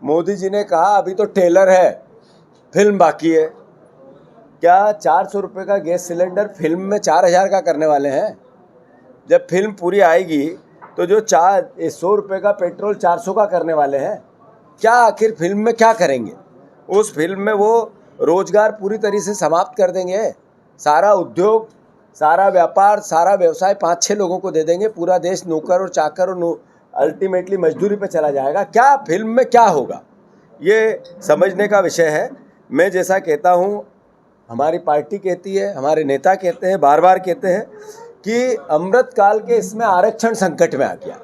मोदी जी ने कहा अभी तो ट्रेलर है, फिल्म बाकी है। क्या 400 रुपये का गैस सिलेंडर फिल्म में 4000 का करने वाले हैं? जब फिल्म पूरी आएगी तो जो 100 रुपये का पेट्रोल 400 का करने वाले हैं। क्या आखिर फिल्म में क्या करेंगे? उस फिल्म में वो रोजगार पूरी तरह से समाप्त कर देंगे। सारा उद्योग, सारा व्यापार, सारा व्यवसाय 5-6 लोगों को दे देंगे। पूरा देश नौकर और चाकर और अल्टीमेटली मजदूरी पे चला जाएगा। क्या फिल्म में क्या होगा, ये समझने का विषय है। मैं जैसा कहता हूँ, हमारी पार्टी कहती है, हमारे नेता कहते हैं, बार बार कहते हैं कि अमृतकाल के इसमें आरक्षण संकट में आ गया।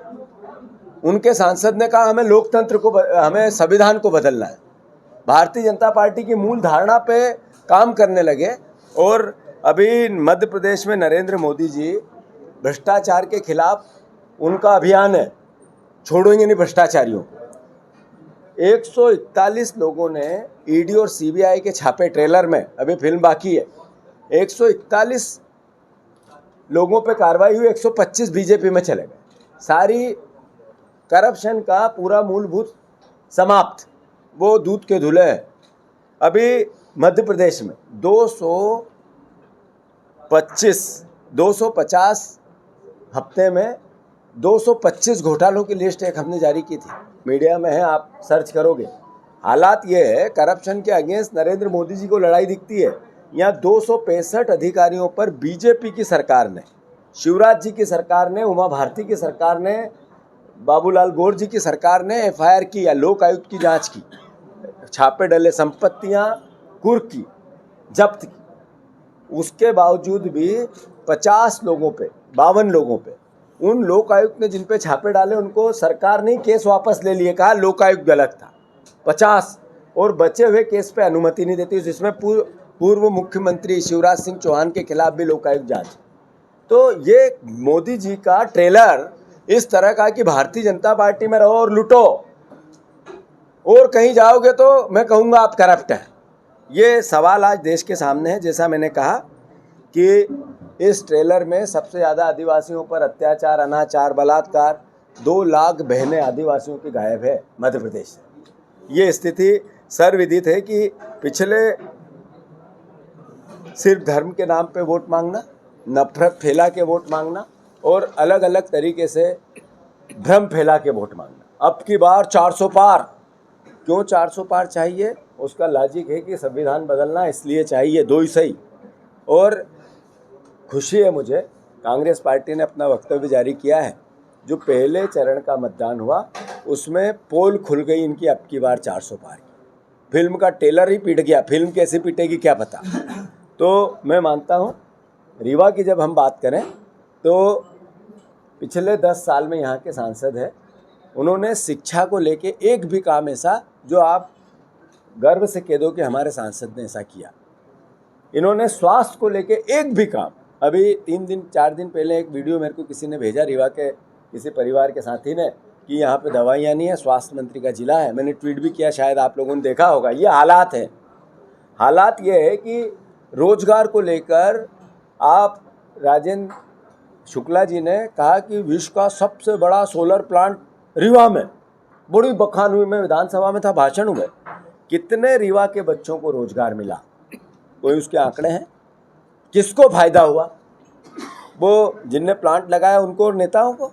उनके सांसद ने कहा हमें लोकतंत्र को, हमें संविधान को बदलना है। भारतीय जनता पार्टी की मूल धारणा पे काम करने लगे। और अभी मध्य प्रदेश में नरेंद्र मोदी जी भ्रष्टाचार के खिलाफ उनका अभियान है, छोड़ेंगे नहीं भ्रष्टाचारियों को। 141 लोगों ने ईडी और सीबीआई के छापे ट्रेलर में, अभी फिल्म बाकी है। 141 लोगों पे कार्रवाई हुई, 125 बीजेपी में चले गए। सारी करप्शन का पूरा मूलभूत समाप्त, वो दूध के धुले हैं। अभी मध्य प्रदेश में 250 हफ्ते में 225 घोटालों की लिस्ट एक हमने जारी की थी, मीडिया में है, आप सर्च करोगे। हालात ये है, करप्शन के अगेंस्ट नरेंद्र मोदी जी को लड़ाई दिखती है। यहाँ 265 अधिकारियों पर बीजेपी की सरकार ने, शिवराज जी की सरकार ने, उमा भारती की सरकार ने, बाबूलाल गौर जी की सरकार ने एफआईआर की या लोक आयुक्त की जांच की, छापे डले, संपत्तियां कुर्क की, जब्त की। उसके बावजूद भी 50 लोगों पे, 52 लोगों पे, उन लोक आयुक्त ने जिन पे छापे डाले उनको सरकार ने केस वापस ले लिए, कहा लोक आयुक्त गलत था। 50 और बचे हुए केस पे अनुमति नहीं देती, जिसमें पूर्व मुख्यमंत्री शिवराज सिंह चौहान के खिलाफ भी लोक आयुक्त जांच। तो ये मोदी जी का ट्रेलर इस तरह का कि भारतीय जनता पार्टी में रहो और लूटो, और कहीं जाओगे तो मैं कहूँगा आप करप्ट हैं। ये सवाल आज देश के सामने है। जैसा मैंने कहा कि इस ट्रेलर में सबसे ज़्यादा आदिवासियों पर अत्याचार, अनाचार, बलात्कार, 2 लाख बहनें आदिवासियों की गायब है मध्य प्रदेश से। ये स्थिति सर्वविदित है कि पिछले सिर्फ धर्म के नाम पे वोट मांगना, नफरत फैला के वोट मांगना और अलग अलग तरीके से भ्रम फैला के वोट मांगना। अब की बार 400 पार। क्यों 400 पार चाहिए? उसका लॉजिक है कि संविधान बदलना इसलिए चाहिए, 2 ही सही। और खुशी है मुझे, कांग्रेस पार्टी ने अपना वक्तव्य जारी किया है। जो पहले चरण का मतदान हुआ उसमें पोल खुल गई इनकी अब की बार 400 पार की। फिल्म का ट्रेलर ही पीट गया, फिल्म कैसे पीटेगी क्या पता। तो मैं मानता हूँ, रीवा की जब हम बात करें तो पिछले 10 साल में यहाँ के सांसद हैं, उन्होंने शिक्षा को लेके एक भी काम ऐसा जो आप गर्व से कह दो कि हमारे सांसद ने ऐसा किया। इन्होंने स्वास्थ्य को लेके एक भी काम, अभी 4 दिन पहले एक वीडियो मेरे को किसी ने भेजा, रीवा के किसी परिवार के साथी ने, कि यहाँ पे दवाइयाँ नहीं है, स्वास्थ्य मंत्री का जिला है। मैंने ट्वीट भी किया, शायद आप लोगों ने देखा होगा। ये हालात है। हालात ये है कि रोजगार को लेकर आप, राजेंद्र शुक्ला जी ने कहा कि विश्व का सबसे बड़ा सोलर प्लांट रीवा में, बड़ी बखान हुई। मैं विधानसभा में था, भाषण हुए। कितने रीवा के बच्चों को रोजगार मिला, कोई उसके आंकड़े हैं? किसको फायदा हुआ? वो जिनने प्लांट लगाया उनको और नेताओं को?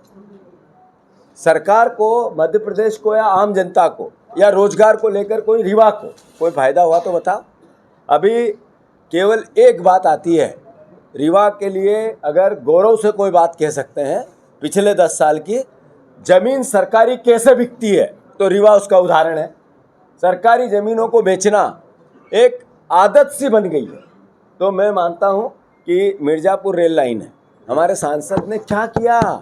सरकार को, मध्य प्रदेश को या आम जनता को या रोजगार को लेकर कोई रीवा को कोई फायदा हुआ तो बताओ। अभी केवल एक बात आती है रीवा के लिए, अगर गौरव से कोई बात कह सकते हैं पिछले 10 साल की, जमीन सरकारी कैसे बिकती है, तो रीवा उसका उदाहरण है। सरकारी ज़मीनों को बेचना एक आदत सी बन गई है। तो मैं मानता हूं कि मिर्ज़ापुर रेल लाइन है, हमारे सांसद ने क्या किया?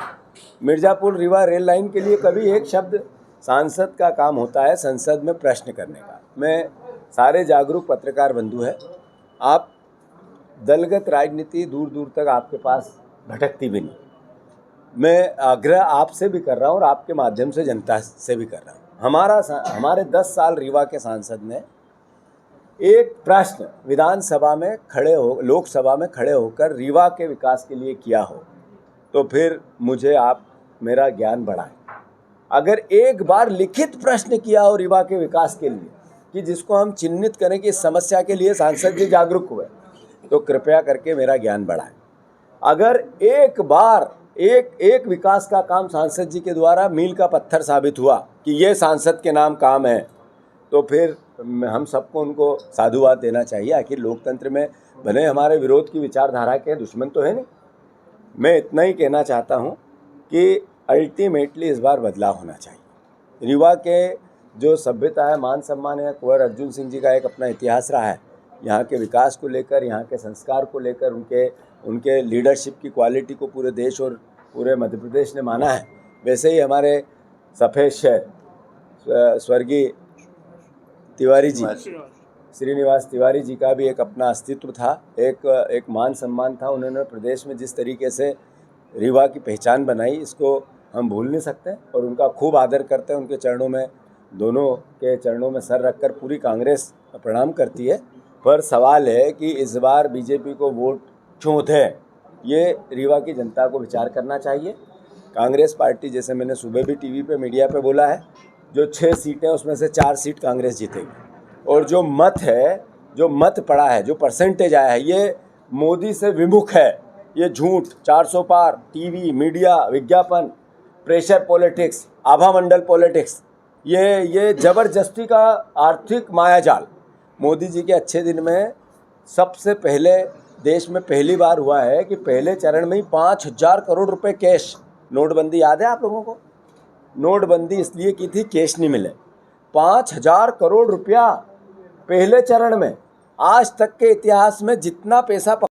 मिर्ज़ापुर रीवा रेल लाइन के लिए कभी एक शब्द, सांसद का काम होता है संसद में प्रश्न करने का। मैं, सारे जागरूक पत्रकार बंधु हैं, आप दलगत राजनीति दूर दूर तक आपके पास भटकती भी नहीं। मैं आग्रह आपसे भी कर रहा हूँ और आपके माध्यम से जनता से भी कर रहा हूँ। हमारे 10 साल रीवा के सांसद ने एक प्रश्न विधानसभा में खड़े हो, लोकसभा में खड़े होकर रीवा के विकास के लिए किया हो, तो फिर मुझे आप मेरा ज्ञान बढ़ाएं। अगर एक बार लिखित प्रश्न किया हो रीवा के विकास के लिए कि जिसको हम चिन्हित करें कि इस समस्या के लिए सांसद जी जागरूक हुए, तो कृपया करके मेरा ज्ञान बढ़ाएं। अगर एक बार एक विकास का काम सांसद जी के द्वारा मील का पत्थर साबित हुआ कि ये सांसद के नाम काम है, तो फिर हम सबको उनको साधुवाद देना चाहिए। आखिर लोकतंत्र में भले हमारे विरोध की विचारधारा के दुश्मन तो है नहीं। मैं इतना ही कहना चाहता हूँ कि अल्टीमेटली इस बार बदलाव होना चाहिए। रीवा के जो सभ्यता है, मान सम्मान है, कुंवर अर्जुन सिंह जी का एक अपना इतिहास रहा है यहाँ के विकास को लेकर, यहाँ के संस्कार को लेकर, उनके लीडरशिप की क्वालिटी को पूरे देश और पूरे मध्य प्रदेश ने माना है। वैसे ही हमारे सफ़ेद शहर स्वर्गीय तिवारी जी, श्रीनिवास तिवारी जी का भी एक अपना अस्तित्व था, एक मान सम्मान था। उन्होंने प्रदेश में जिस तरीके से रीवा की पहचान बनाई, इसको हम भूल नहीं सकते और उनका खूब आदर करते हैं। उनके चरणों में, दोनों के चरणों में सर रखकर पूरी कांग्रेस प्रणाम करती है। पर सवाल है कि इस बार बीजेपी को वोट क्यों दें, ये रीवा की जनता को विचार करना चाहिए। कांग्रेस पार्टी, जैसे मैंने सुबह भी टीवी पे मीडिया पे बोला है, जो 6 सीटें उसमें से 4 सीट कांग्रेस जीतेगी। और जो मत है, जो मत पड़ा है, जो परसेंटेज आया है, ये मोदी से विमुख है। ये झूठ, 400 पार, टीवी, मीडिया, विज्ञापन, प्रेशर पॉलिटिक्स, आभा मंडल पॉलिटिक्स, ये जबरदस्ती का आर्थिक मायाजाल। मोदी जी के अच्छे दिन में सबसे पहले देश में पहली बार हुआ है कि पहले चरण में ही 5,000 करोड़ रुपए कैश। नोटबंदी याद है आप लोगों को? नोटबंदी इसलिए की थी कैश नहीं मिले। 5,000 करोड़ रुपया पहले चरण में। आज तक के इतिहास में जितना पैसा